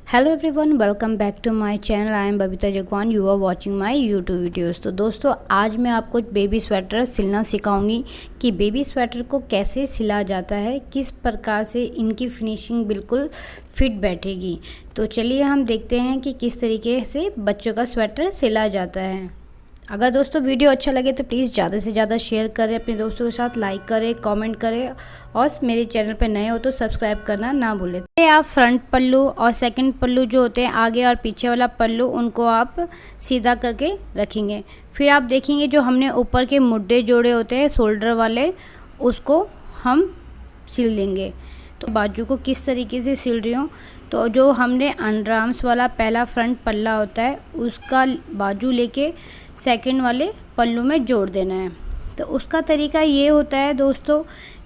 Hello everyone, welcome back to my channel. I am Babita Jagwan. You are watching my YouTube videos. तो दोस्तों, आज मैं आपको बेबी स्वेटर सिलना सिखाऊंगी कि बेबी स्वेटर को कैसे सिला जाता है, किस प्रकार से इनकी फिनिशिंग बिल्कुल फिट बैठेगी। तो चलिए हम देखते हैं कि किस तरीके से बच्चों का स्वेटर सिला जाता है। अगर दोस्तों वीडियो अच्छा लगे तो प्लीज़ ज़्यादा से ज़्यादा शेयर करें अपने दोस्तों के साथ, लाइक करें, कमेंट करें और मेरे चैनल पर नए हो तो सब्सक्राइब करना ना भूलें। आप फ्रंट पल्लू और सेकंड पल्लू जो होते हैं, आगे और पीछे वाला पल्लू, उनको आप सीधा करके रखेंगे। फिर आप देखेंगे जो हमने ऊपर के मुड्डे जोड़े होते हैं शोल्डर वाले, उसको हम सिल लेंगे। तो बाजू को किस तरीके से सिल रही हूँ, तो जो हमने अंडर आर्म्स वाला पहला फ्रंट पल्ला होता है उसका बाजू लेके सेकंड वाले पल्लू में जोड़ देना है। तो उसका तरीका ये होता है दोस्तों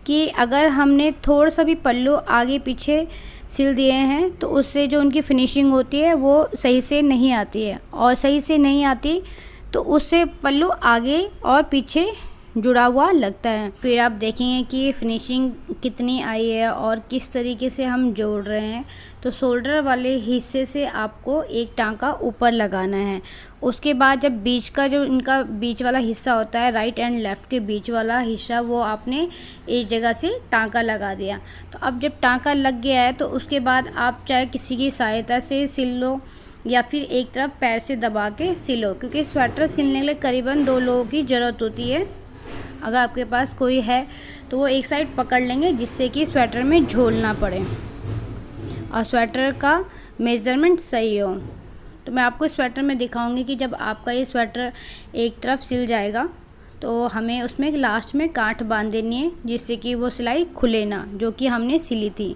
कि अगर हमने थोड़ा सा भी पल्लू आगे पीछे सिल दिए हैं तो उससे जो उनकी फिनिशिंग होती है वो सही से नहीं आती है, और सही से नहीं आती तो उससे पल्लू आगे और पीछे जुड़ा हुआ लगता है। फिर आप देखेंगे कि फिनिशिंग कितनी आई है और किस तरीके से हम जोड़ रहे हैं। तो शोल्डर वाले हिस्से से आपको एक टांका ऊपर लगाना है। उसके बाद जब बीच का जो इनका बीच वाला हिस्सा होता है, राइट एंड लेफ़्ट के बीच वाला हिस्सा, वो आपने एक जगह से टांका लगा दिया। तो अब जब टांका लग गया है तो उसके बाद आप चाहे किसी की सहायता से सिल लो या फिर एक तरफ पैर से दबा के सिलो, क्योंकि स्वेटर सिलने के लिए करीबन 2 लोगों की ज़रूरत होती है। अगर आपके पास कोई है तो वो एक साइड पकड़ लेंगे जिससे कि स्वेटर में झोल ना पड़े और स्वेटर का मेज़रमेंट सही हो। तो मैं आपको स्वेटर में दिखाऊंगी कि जब आपका ये स्वेटर एक तरफ सिल जाएगा तो हमें उसमें लास्ट में गांठ बांध देनी है जिससे कि वो सिलाई खुले ना, जो कि हमने सिली थी।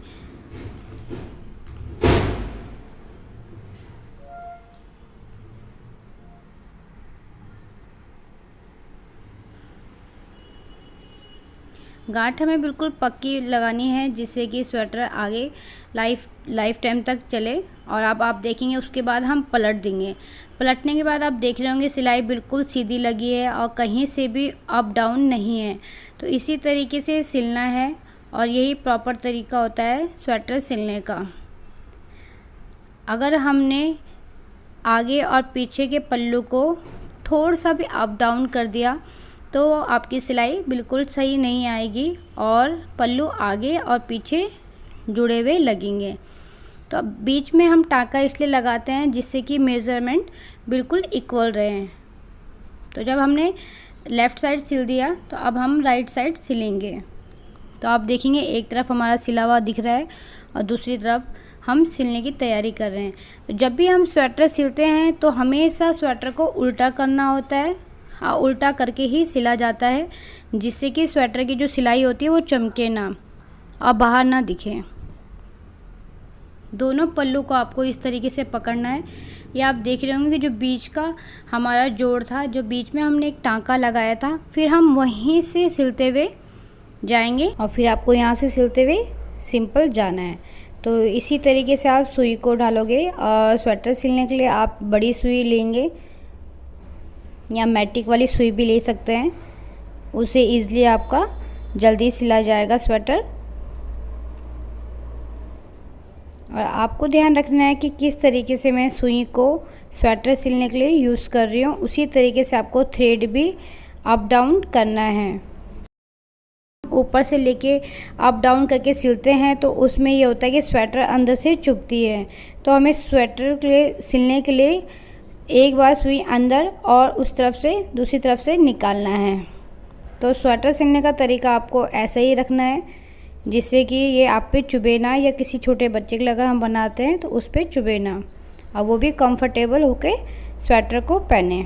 गांठ हमें बिल्कुल पक्की लगानी है जिससे कि स्वेटर आगे लाइफ टाइम तक चले। और अब आप देखेंगे उसके बाद हम पलट देंगे। पलटने के बाद आप देख रहे होंगे सिलाई बिल्कुल सीधी लगी है और कहीं से भी अप डाउन नहीं है। तो इसी तरीके से सिलना है और यही प्रॉपर तरीका होता है स्वेटर सिलने का। अगर हमने आगे और पीछे के पल्लू को थोड़ा सा भी अप डाउन कर दिया तो आपकी सिलाई बिल्कुल सही नहीं आएगी और पल्लू आगे और पीछे जुड़े हुए लगेंगे। तो अब बीच में हम टांका इसलिए लगाते हैं जिससे कि मेज़रमेंट बिल्कुल इक्वल रहे। तो जब हमने लेफ़्ट साइड सिल दिया तो अब हम राइट साइड सिलेंगे। तो आप देखेंगे एक तरफ हमारा सिला हुआ दिख रहा है और दूसरी तरफ हम सिलने की तैयारी कर रहे हैं। तो जब भी हम स्वेटर सिलते हैं तो हमेशा स्वेटर को उल्टा करना होता है, उल्टा करके ही सिला जाता है जिससे कि स्वेटर की जो सिलाई होती है वो चमके ना और बाहर ना दिखे। दोनों पल्लू को आपको इस तरीके से पकड़ना है। ये आप देख रहे होंगे कि जो बीच का हमारा जोड़ था, जो बीच में हमने एक टांका लगाया था, फिर हम वहीं से सिलते हुए जाएंगे और फिर आपको यहाँ से सिलते हुए सिंपल जाना है। तो इसी तरीके से आप सुई को डालोगे और स्वेटर सिलने के लिए आप बड़ी सुई लेंगे या मैटिक वाली सुई भी ले सकते हैं, उसे ईज़िली आपका जल्दी सिला जाएगा स्वेटर। और आपको ध्यान रखना है कि किस तरीके से मैं सुई को स्वेटर सिलने के लिए यूज़ कर रही हूँ, उसी तरीके से आपको थ्रेड भी अप डाउन करना है। ऊपर से लेके अप डाउन करके सिलते हैं तो उसमें ये होता है कि स्वेटर अंदर से चुभती है। तो हमें स्वेटर के लिए सिलने के लिए एक बार सुई अंदर और उस तरफ से दूसरी तरफ से निकालना है। तो स्वेटर सिलने का तरीका आपको ऐसा ही रखना है जिससे कि ये आप पे चुभे ना, या किसी छोटे बच्चे के लिए अगर हम बनाते हैं तो उस पर चुभे ना और वो भी कंफर्टेबल होके स्वेटर को पहने।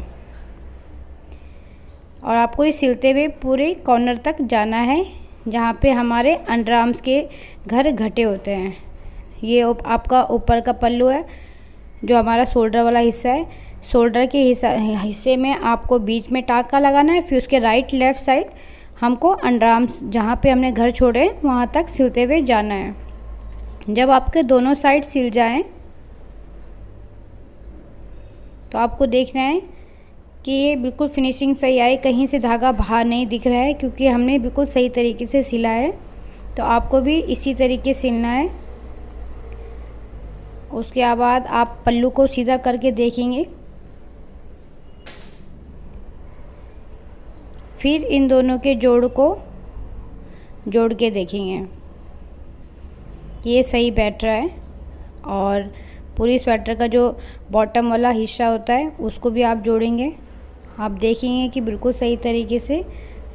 और आपको ये सिलते हुए पूरे कॉर्नर तक जाना है जहाँ पे हमारे अंडर आर्म्स के घर घटे होते हैं। ये आपका ऊपर का पल्लू है जो हमारा शोल्डर वाला हिस्सा है। शोल्डर के हिस्से में आपको बीच में टांका लगाना है, फिर उसके राइट लेफ़्ट साइड हमको अंडर आर्म्स जहाँ पे हमने घर छोड़े वहाँ तक सिलते हुए जाना है। जब आपके दोनों साइड सिल जाएं तो आपको देखना है कि ये बिल्कुल फिनिशिंग सही आए, कहीं से धागा बाहर नहीं दिख रहा है, क्योंकि हमने बिल्कुल सही तरीके से सिला है। तो आपको भी इसी तरीके से सिलना है। उसके बाद आप पल्लू को सीधा करके देखेंगे, फिर इन दोनों के जोड़ को जोड़ के देखेंगे कि ये सही बैठ रहा है। और पूरी स्वेटर का जो बॉटम वाला हिस्सा होता है उसको भी आप जोड़ेंगे, आप देखेंगे कि बिल्कुल सही तरीके से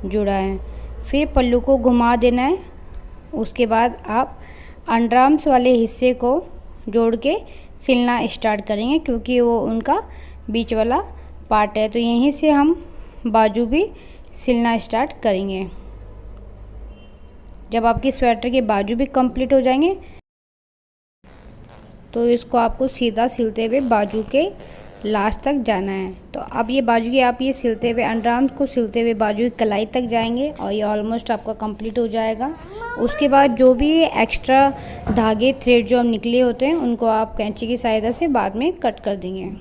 जुड़ा है। फिर पल्लू को घुमा देना है। उसके बाद आप अंडर आर्म्स वाले हिस्से को जोड़ के सिलना स्टार्ट करेंगे, क्योंकि वो उनका बीच वाला पार्ट है। तो यहीं से हम बाजू भी सिलना स्टार्ट करेंगे। जब आपकी स्वेटर के बाजू भी कंप्लीट हो जाएंगे तो इसको आपको सीधा सिलते हुए बाजू के लास्ट तक जाना है। तो अब ये बाजू की आप ये सिलते हुए अंडर आर्म्स को सिलते हुए बाजू की कलाई तक जाएंगे और ये ऑलमोस्ट आपका कंप्लीट हो जाएगा। उसके बाद जो भी एक्स्ट्रा धागे थ्रेड जो हम निकले होते हैं उनको आप कैंची की सहायता से बाद में कट कर देंगे।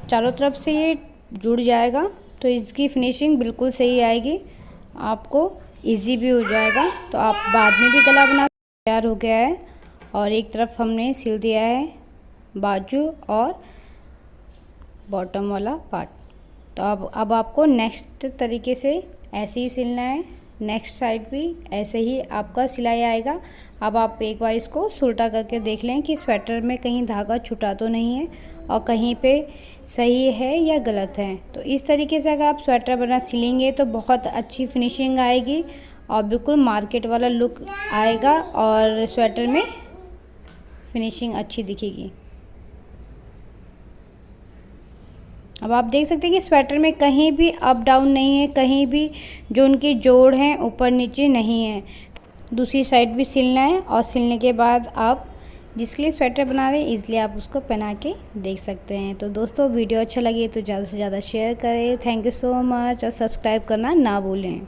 चारों तरफ से ये जुड़ जाएगा तो इसकी फिनिशिंग बिल्कुल सही आएगी, आपको इजी भी हो जाएगा। तो आप बाद में भी गला बना तैयार हो गया है और एक तरफ हमने सिल दिया है बाजू और बॉटम वाला पार्ट। तो अब आपको नेक्स्ट तरीके से ऐसे ही सिलना है, नेक्स्ट साइड भी ऐसे ही आपका सिलाई आएगा। अब आप एक बार इसको उल्टा करके देख लें कि स्वेटर में कहीं धागा छूटा तो नहीं है और कहीं पे सही है या गलत है। तो इस तरीके से अगर आप स्वेटर बना सिलेंगे तो बहुत अच्छी फिनिशिंग आएगी और बिल्कुल मार्केट वाला लुक आएगा और स्वेटर में फिनिशिंग अच्छी दिखेगी। अब आप देख सकते हैं कि स्वेटर में कहीं भी अप डाउन नहीं है, कहीं भी जो उनके जोड़ हैं ऊपर नीचे नहीं है। दूसरी साइड भी सिलना है और सिलने के बाद आप जिसके लिए स्वेटर बना रहे हैं इसलिए आप उसको पहना के देख सकते हैं। तो दोस्तों वीडियो अच्छा लगे तो ज़्यादा से ज़्यादा शेयर करें। थैंक यू सो मच और सब्सक्राइब करना ना भूलें।